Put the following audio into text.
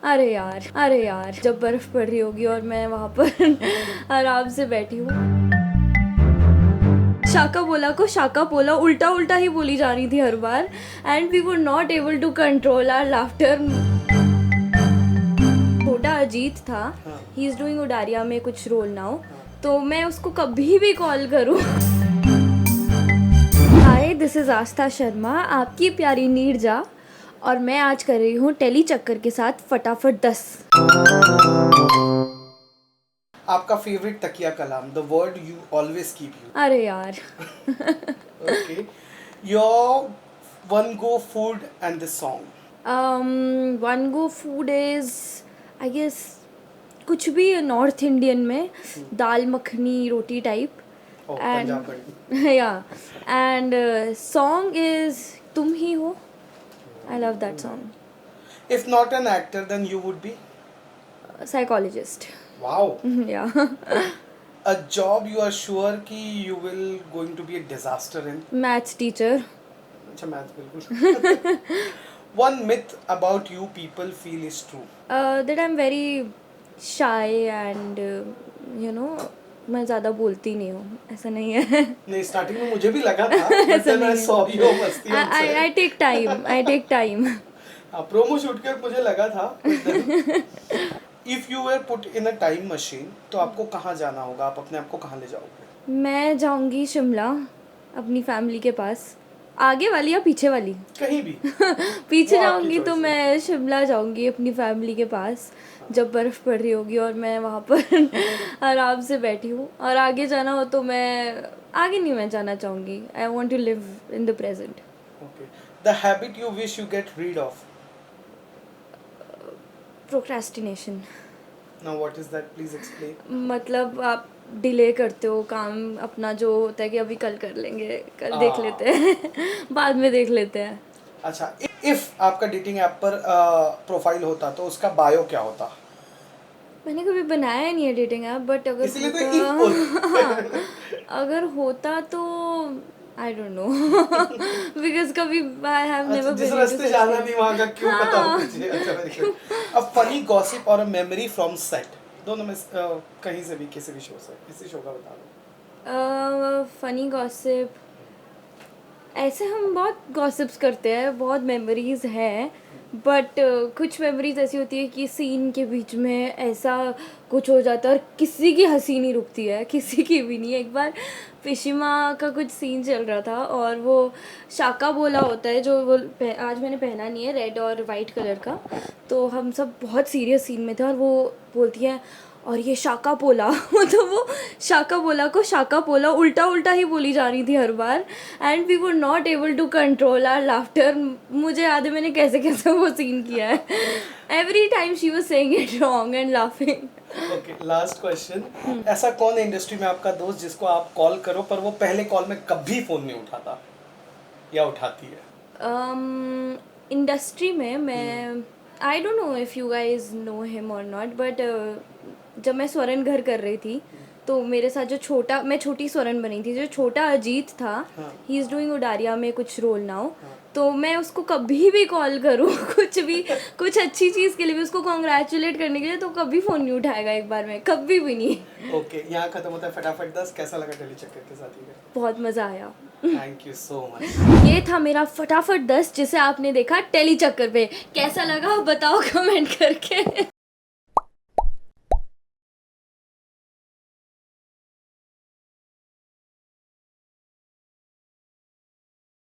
अरे यार जब बर्फ़ पड़ रही होगी और मैं वहाँ पर आराम से बैठी हूँ। शाका बोला को शाका पोला उल्टा उल्टा ही बोली जा रही थी हर बार and we were not able to control our laughter. छोटा अजीत था, ही इज़ डूइंग उडारिया में कुछ रोल नाउ, तो मैं उसको कभी भी कॉल करूँ। हाय, दिस इज़ आस्था शर्मा, आपकी प्यारी नीरजा, और मैं आज कर रही हूँ टेली चक्कर के साथ फटाफट 10। आपका फेवरेट तकिया कलाम, the word you always keep you. अरे यार। Okay, your one go food and this song. One go food is I guess कुछ भी नॉर्थ इंडियन में, दाल मखनी रोटी टाइप, पंजाब कढ़ी। या एंड सॉन्ग इज़ तुम ही हो। I love that song. If not an actor then you would be psychologist. Wow. या a job you are sure कि you will going to be a disaster in. Maths teacher. अच्छा, maths बिल्कुल। One myth about you people feel is true. That I am very shy and you know, मैं ज़्यादा बोलती नहीं हूँ, ऐसा नहीं है। नहीं, स्टार्टिंग में मुझे भी लगा था, but then I saw your मस्ती उनसे। I take time. हाँ, प्रोमो शूट के मुझे लगा था। If you were put in a time machine तो आपको कहाँ जाना होगा, आप अपने आप को कहाँ ले जाओगे? मैं जाऊंगी शिमला अपनी फैमिली के पास। आगे वाली या पीछे वाली? कहीं भी। पीछे वो आपकी जाऊंगी तो choice है। मैं शिमला जाऊंगी अपनी फैमिली के पास जब बर्फ़ पड़ रही होगी और मैं वहाँ पर आराम से बैठी हूँ। और आगे जाना हो तो मैं आगे नहीं, मैं जाना चाहूँगी। I want to live in the present. Okay, the habit you wish you get rid of. Procrastination. Now what is that, please explain. मतलब आप डिले करते हो काम अपना, जो होता है कि अभी कल कर लेंगे, कल देख लेते हैं, बाद में देख लेते हैं। अच्छा, इफ आपका डेटिंग ऐप पर प्रोफाइल होता तो उसका बायो क्या होता? मैंने कभी बनाया नहीं है डेटिंग ऐप, बट अगर इसलिए तो होता अगर होता तो आई डोंट नो, बिकॉज कभी आई हैव नेवर जिस रास्ते जाना नहीं वहाँ का क्यों पता हो मुझे। अच्छा, very good. A funny gossip और अ मेमोरी फ्रॉम सेट, दोनों में कहीं से भी, किसी भी शो से, किसी शो का बता दो। फनी गॉसिप, ऐसे हम बहुत गॉसिप्स करते हैं, बहुत मेमोरीज हैं, बट कुछ मेमोरीज ऐसी होती है कि सीन के बीच में ऐसा कुछ हो जाता है और किसी की हंसी नहीं रुकती है, किसी की भी नहीं। एक बार पिशिमा का कुछ सीन चल रहा था और वो शाका बोला होता है, जो वो आज मैंने पहना नहीं है, रेड और वाइट कलर का, तो हम सब बहुत सीरियस सीन में थे और वो बोलती है और ये शाका पोला तो वो शाका बोला को शाका पोला उल्टा उल्टा ही बोली जा रही थी हर बार and we were not able to control our laughter. मुझे याद है मैंने कैसे कैसे वो सीन किया है। Every time she was saying it wrong and laughing. Okay, last question. ऐसा कौन है इंडस्ट्री में आपका दोस्त जिसको आप कॉल करो पर वो पहले कॉल में कभी फोन नहीं उठाता या उठाती है? इंडस्ट्री में मैं I don't know if you guys know him और नॉट, बट जब मैं स्वरण घर कर रही थी तो मेरे साथ जो छोटा, मैं छोटी स्वरण बनी थी, जो छोटा अजीत था, ही इज़ डूइंग उडारिया में कुछ रोल नाउ, तो मैं उसको कभी भी कॉल करूँ कुछ भी, कुछ अच्छी चीज़ के लिए भी, उसको कॉन्ग्रेचुलेट करने के लिए, तो कभी फ़ोन नहीं उठाएगा एक बार में, कभी भी नहीं। ओके, यहाँ खत्म होता है फटाफट 10। कैसा लगा टेली चक्कर के साथ ये? बहुत मज़ा आया। Thank you so much. ये था मेरा फटाफट 10 जिसे आपने देखा टेली चक्कर पे। कैसा लगा बताओ कमेंट करके।